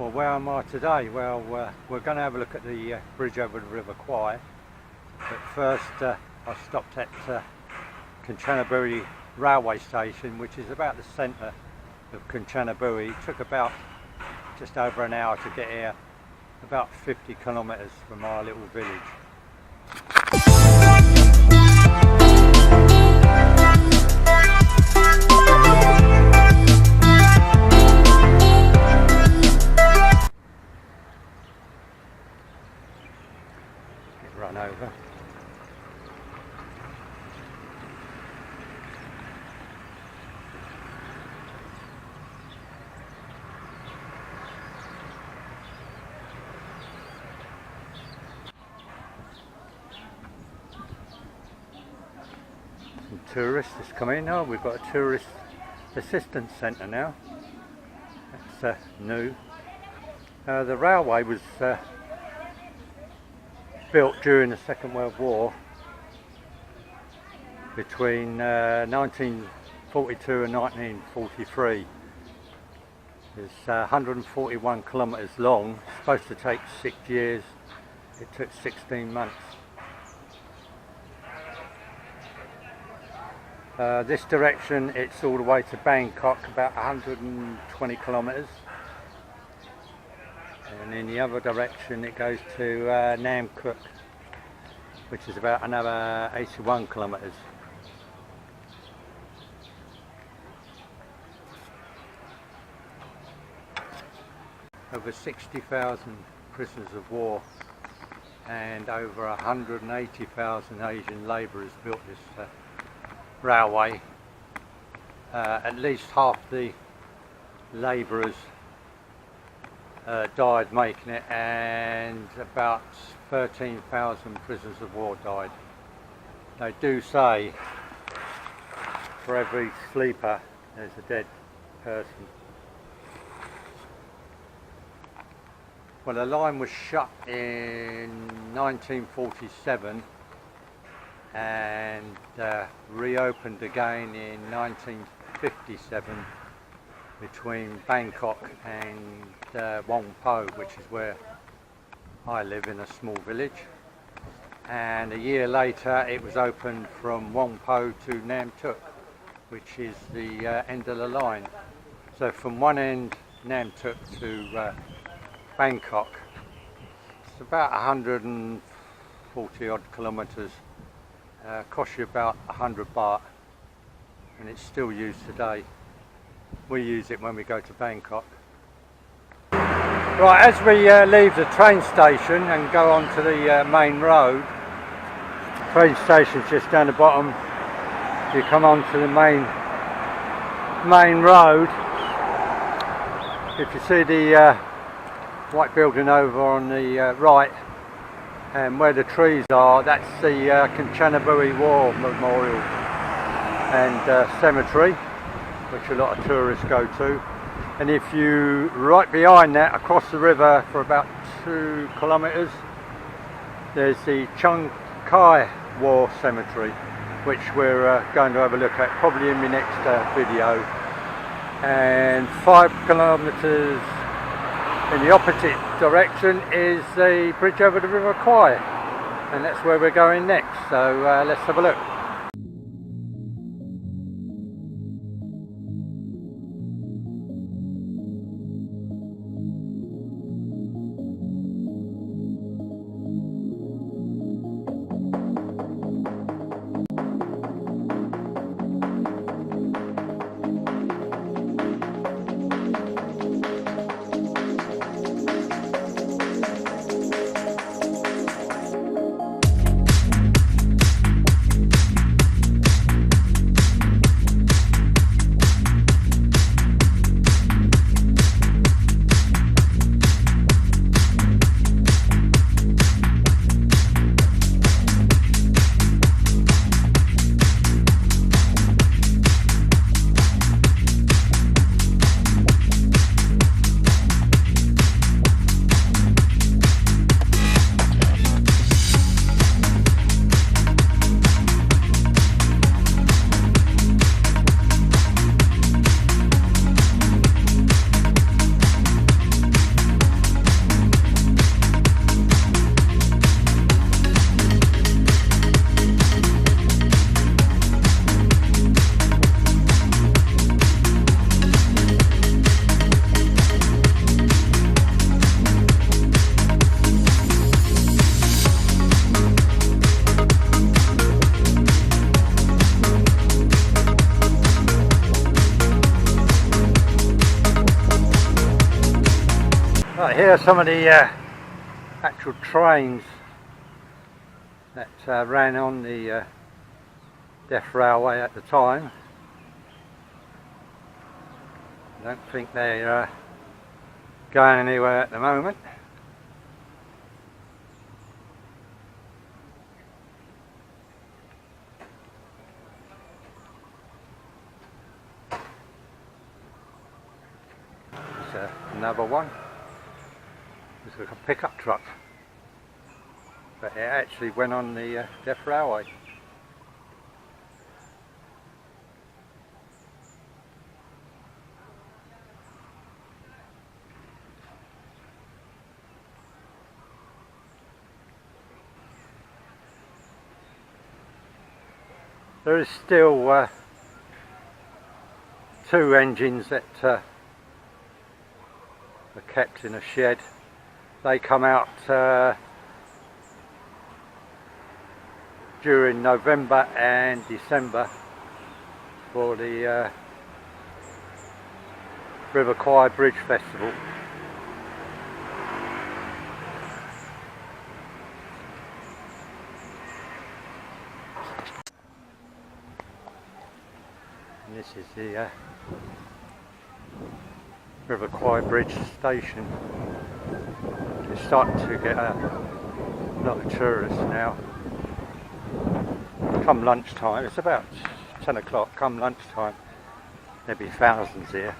Well, where am I today? Well, we're going to have a look at the bridge over the River Kwai. But first, I stopped at Kanchanaburi Railway Station, which is about the centre of Kanchanaburi. It took about just over an hour to get here, about 50 kilometres from our little village. Run over. Some tourists has come in. Oh, we've got a tourist assistance centre now. That's new. The railway was built during the Second World War between 1942 and 1943. It's 141 kilometres long. It's supposed to take 6 years. It took 16 months. This direction, it's all the way to Bangkok, about 120 kilometres. And in the other direction it goes to Nam, which is about another 81 kilometres. Over 60,000 prisoners of war and over 180,000 Asian labourers built this railway. At least half the labourers died making it, and about 13,000 prisoners of war died. They do say for every sleeper there's a dead person. Well, the line was shut in 1947 and reopened again in 1957 between Bangkok and Wong Po, which is where I live, in a small village. And a year later it was opened from Wong Po to Nam Tuk, which is the end of the line. So from one end, Nam Tuk, to Bangkok, it's about 140 odd kilometres. Costs you about 100 baht, and it's still used today. We use it when we go to Bangkok. Right, as we leave the train station and go on to the main road, train station's just down the bottom. You come on to the main road. If you see the white building over on the right, and where the trees are, that's the Kanchanaburi War Memorial and Cemetery, which a lot of tourists go to. And if you, right behind that, across the river for about 2 kilometres, there's the Kwai War Cemetery, which we're going to have a look at probably in my next video. And 5 kilometres in the opposite direction is the bridge over the River Kwai, and that's where we're going next. So let's have a look. here are some of the actual trains that ran on the Deaf Railway at the time. I don't think they're going anywhere at the moment. There's another one. It's like a pickup truck, but it actually went on the Deaf Railway. There is still 2 engines that are kept in a shed. They come out during November and December for the River Kwai Bridge Festival. And this is the River Kwai Bridge station. It's starting to get a lot of tourists now. Come lunchtime, it's about 10 o'clock, come lunchtime there'll be thousands here.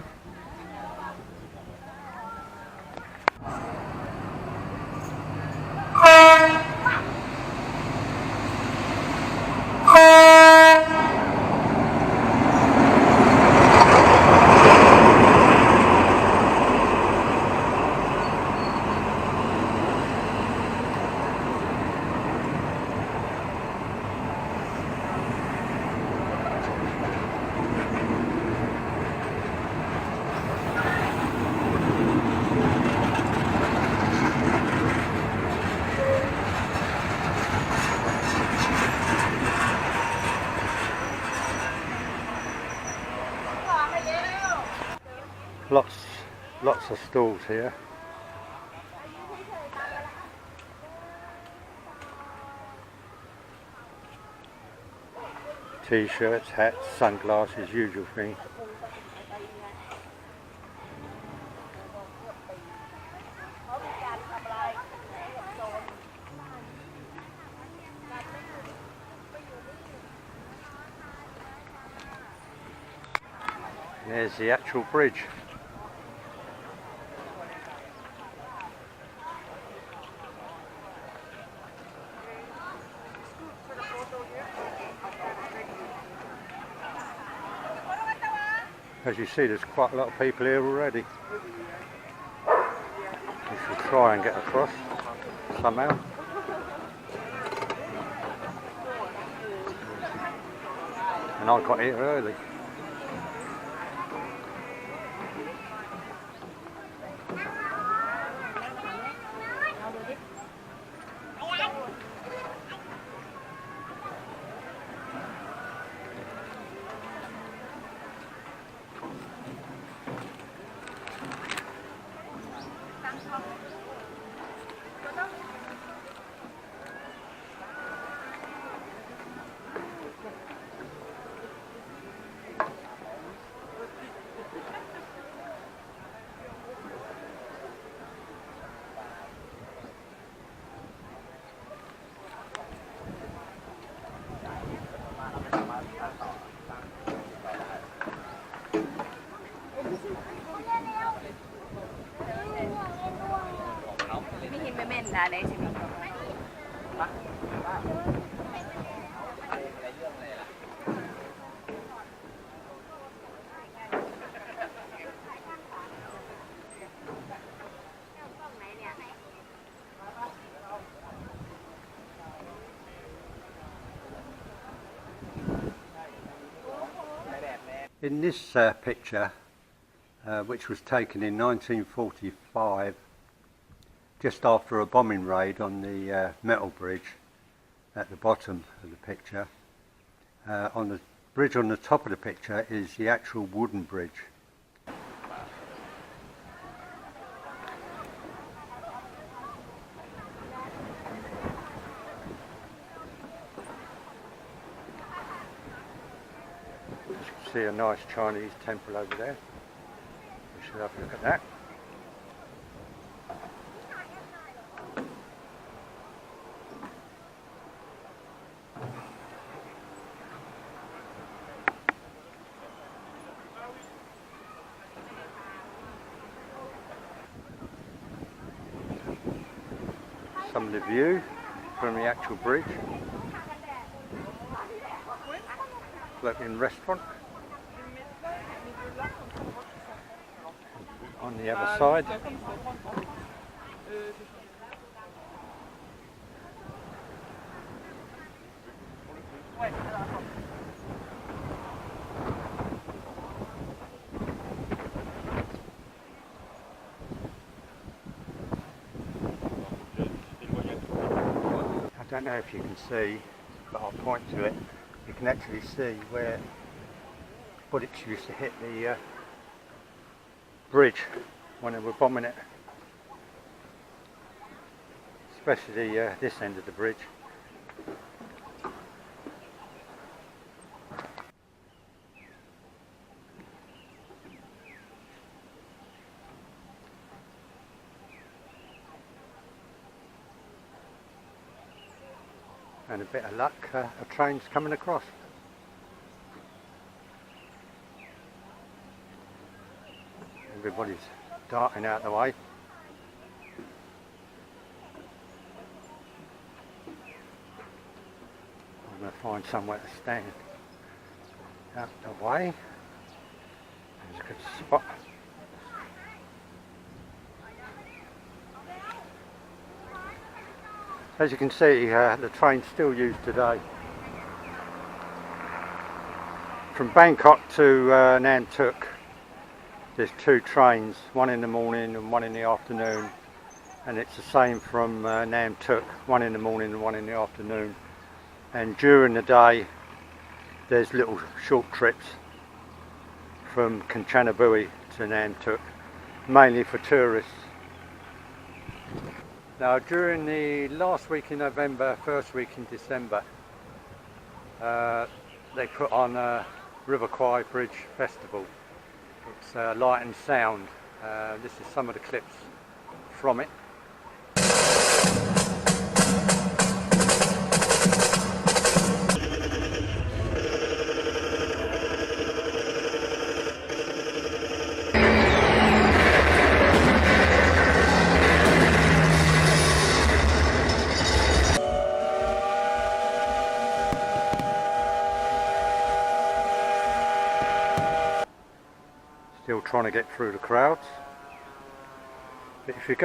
Lots of stalls here. T-shirts, hats, sunglasses, usual thing. There's the actual bridge. As you see, there's quite a lot of people here already. We should try and get across somehow. And I got here early. In this picture, which was taken in 1945, just after a bombing raid on the metal bridge at the bottom of the picture, on the bridge on the top of the picture is the actual wooden bridge. see a nice Chinese temple over there. We should have a look at that. Some of the view from the actual bridge. Floating restaurant. On the other side. I don't know if you can see, but I'll point to it. You can actually see where bullets used to hit the bridge when they were bombing it, especially this end of the bridge. And a bit of luck, a train's coming across. Everybody's darting out the way. I'm going to find somewhere to stand. Out the way. There's a good spot. As you can see, the train's still used today. From Bangkok to Nam Tuk, there's two trains, one in the morning and one in the afternoon. And it's the same from Nam Tuk, one in the morning and one in the afternoon. And during the day, there's little short trips from Kanchanaburi to Nam Tuk, mainly for tourists. Now, during the last week in November, first week in December, they put on a River Kwai Bridge Festival. It's light and sound. This is some of the clips from it. Still trying to get through the crowds. But if you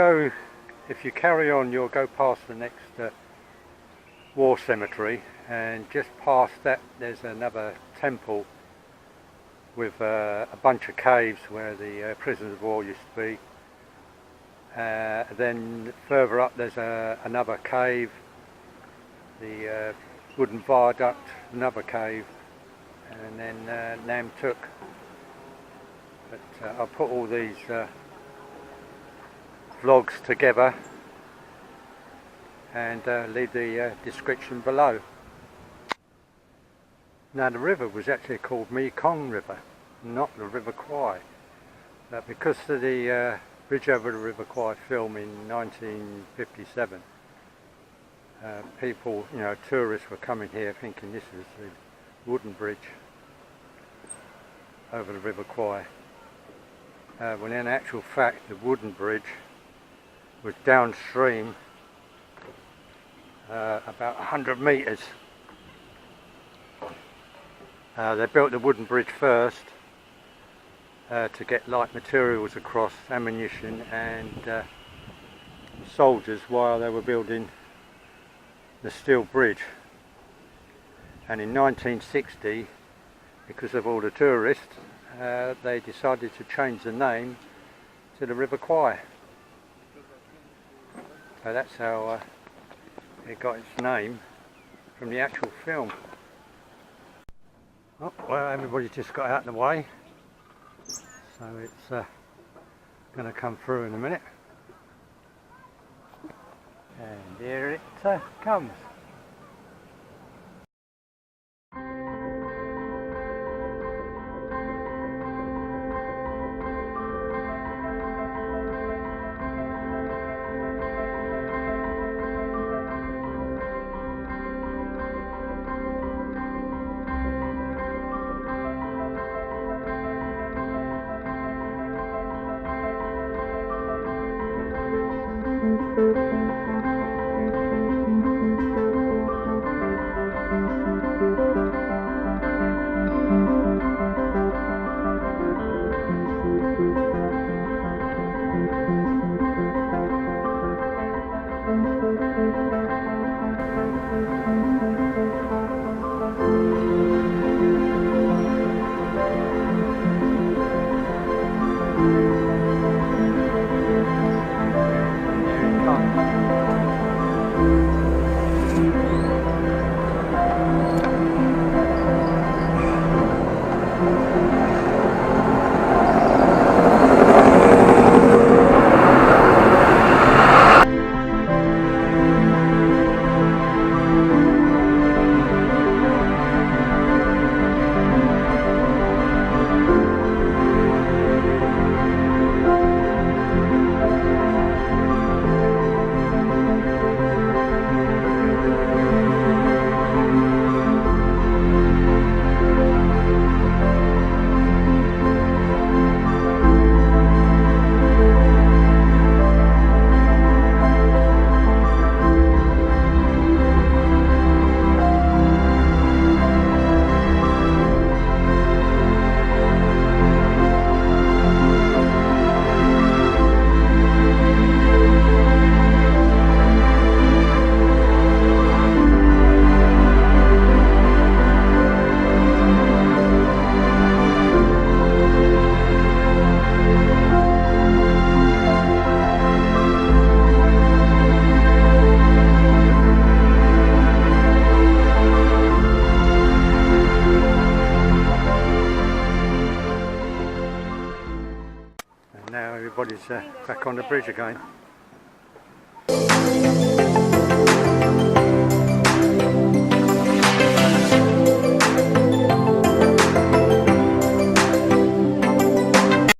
carry on, you'll go past the next war cemetery, and just past that there's another temple with a bunch of caves where the prisoners of war used to be. Then further up there's another cave, the wooden viaduct, another cave, and then Nam Tuk. But I'll put all these vlogs together and leave the description below. Now, the river was actually called Mekong River, not the River Kwai. But because of the Bridge over the River Kwai film in 1957, people, tourists were coming here thinking this was the wooden bridge over the River Kwai. When in actual fact the wooden bridge was downstream about 100 metres. They built the wooden bridge first to get light materials across, ammunition and soldiers, while they were building the steel bridge. And in 1960, because of all the tourists, they decided to change the name to the River Kwai. So that's how it got its name from the actual film. Oh, well, everybody just got out of the way, so it's going to come through in a minute. And here it comes. เ Everybody's back on the bridge again.